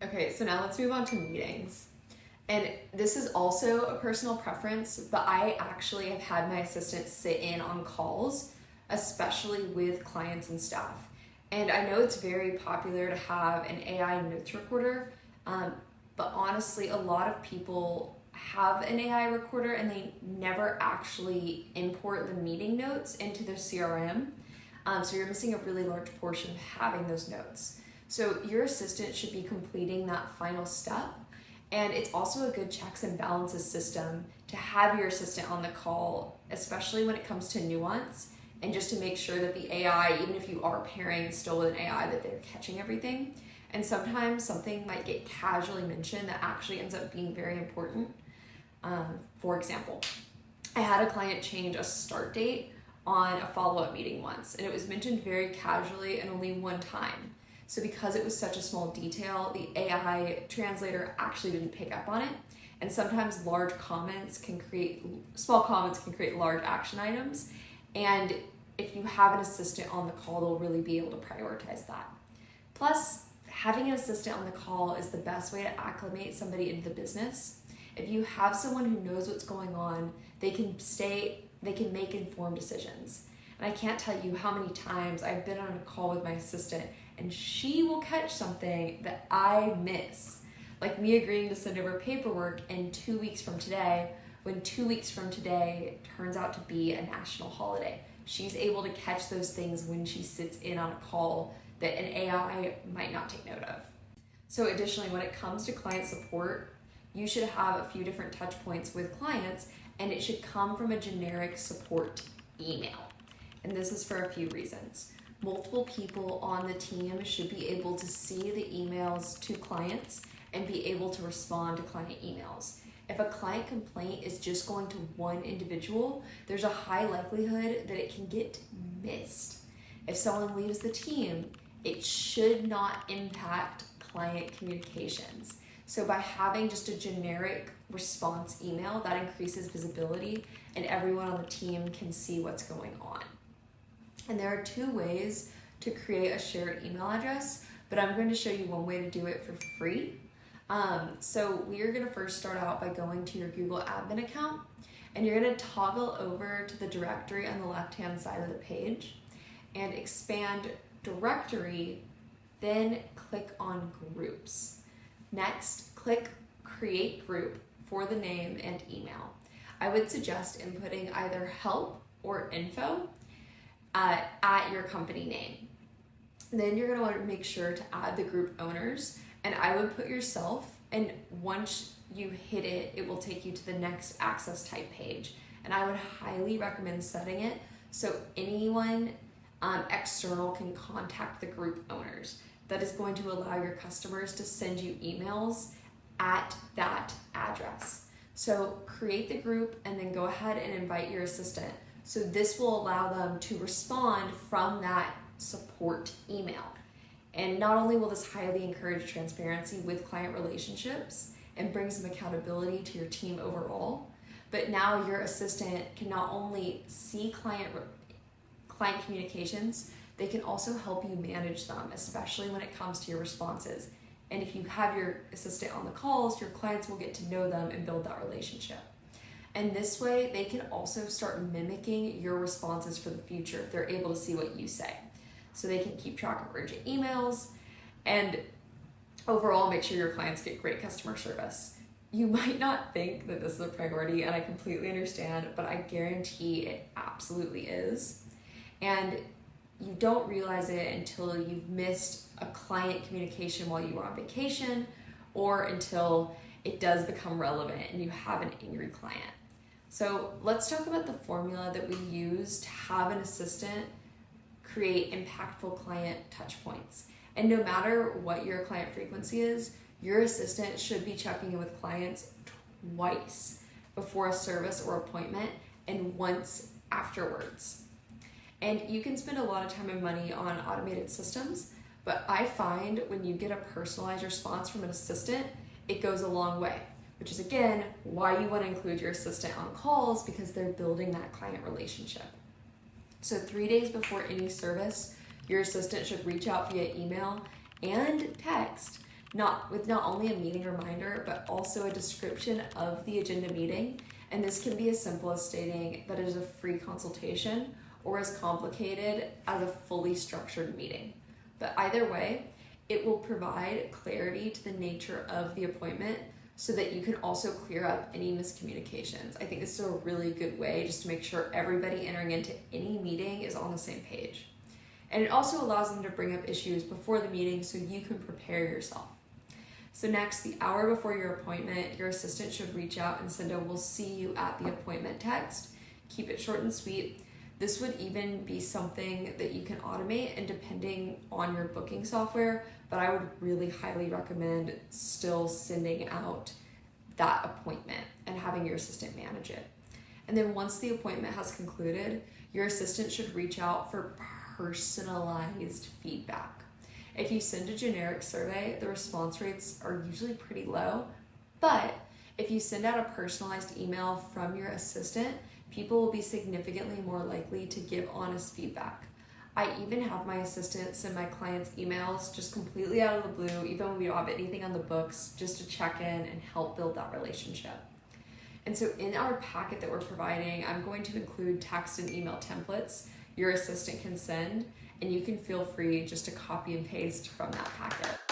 Okay, so now let's move on to meetings. And this is also a personal preference, but I actually have had my assistant sit in on calls, especially with clients and staff. And I know it's very popular to have an AI notes recorder, but honestly, a lot of people have an AI recorder and they never actually import the meeting notes into their CRM. So you're missing a really large portion of having those notes. So your assistant should be completing that final step. And it's also a good checks and balances system to have your assistant on the call, especially when it comes to nuance, and just to make sure that the AI, even if you are pairing still with an AI, that they're catching everything. And sometimes something might get casually mentioned that actually ends up being very important. For example, I had a client change a start date on a follow-up meeting once, and it was mentioned very casually and only one time. So because it was such a small detail, the AI translator actually didn't pick up on it. And sometimes small comments can create large action items. And if you have an assistant on the call, they'll really be able to prioritize that. Plus, having an assistant on the call is the best way to acclimate somebody into the business. If you have someone who knows what's going on, they can make informed decisions. And I can't tell you how many times I've been on a call with my assistant and she will catch something that I miss. Like me agreeing to send over paperwork in 2 weeks from today, when 2 weeks from today turns out to be a national holiday. She's able to catch those things when she sits in on a call that an AI might not take note of. So additionally, when it comes to client support, you should have a few different touch points with clients, and it should come from a generic support email. And this is for a few reasons. Multiple people on the team should be able to see the emails to clients and be able to respond to client emails. If a client complaint is just going to one individual, there's a high likelihood that it can get missed. If someone leaves the team, it should not impact client communications. So by having just a generic response email, that increases visibility and everyone on the team can see what's going on. And there are 2 ways to create a shared email address, but I'm going to show you one way to do it for free. So we are going to first start out by going to your Google admin account, and you're going to toggle over to the directory on the left-hand side of the page and expand directory, then click on groups. Next, click create group for the name and email. I would suggest inputting either help or info at your company name. Then you're going to want to make sure to add the group owners, and I would put yourself, and once you hit it, it will take you to the next access type page. And I would highly recommend setting it so anyone external can contact the group owners. That is going to allow your customers to send you emails at that address. So create the group and then go ahead and invite your assistant. So this will allow them to respond from that support email. And not only will this highly encourage transparency with client relationships and bring some accountability to your team overall, but now your assistant can not only see client communications, they can also help you manage them, especially when it comes to your responses. And if you have your assistant on the calls, your clients will get to know them and build that relationship. And this way, they can also start mimicking your responses for the future if they're able to see what you say. So they can keep track of urgent emails and overall make sure your clients get great customer service. You might not think that this is a priority, and I completely understand, but I guarantee it absolutely is. And you don't realize it until you've missed a client communication while you were on vacation, or until it does become relevant and you have an angry client. So let's talk about the formula that we use to have an assistant create impactful client touch points. And no matter what your client frequency is, your assistant should be checking in with clients twice before a service or appointment and once afterwards. And you can spend a lot of time and money on automated systems, but I find when you get a personalized response from an assistant, it goes a long way, which is again why you want to include your assistant on calls, because they're building that client relationship. So 3 days before any service, your assistant should reach out via email and text not only a meeting reminder, but also a description of the agenda meeting. And this can be as simple as stating that it is a free consultation or as complicated as a fully structured meeting. But either way, it will provide clarity to the nature of the appointment so that you can also clear up any miscommunications. I think this is a really good way just to make sure everybody entering into any meeting is on the same page. And it also allows them to bring up issues before the meeting so you can prepare yourself. So next, the hour before your appointment, your assistant should reach out and send a "we'll see you at the appointment" text. Keep it short and sweet. This would even be something that you can automate, and depending on your booking software, but I would really highly recommend still sending out that appointment and having your assistant manage it. And then once the appointment has concluded, your assistant should reach out for personalized feedback. If you send a generic survey, the response rates are usually pretty low, but if you send out a personalized email from your assistant, people will be significantly more likely to give honest feedback. I even have my assistant send my clients emails just completely out of the blue, even when we don't have anything on the books, just to check in and help build that relationship. And so in our packet that we're providing, I'm going to include text and email templates your assistant can send, and you can feel free just to copy and paste from that packet.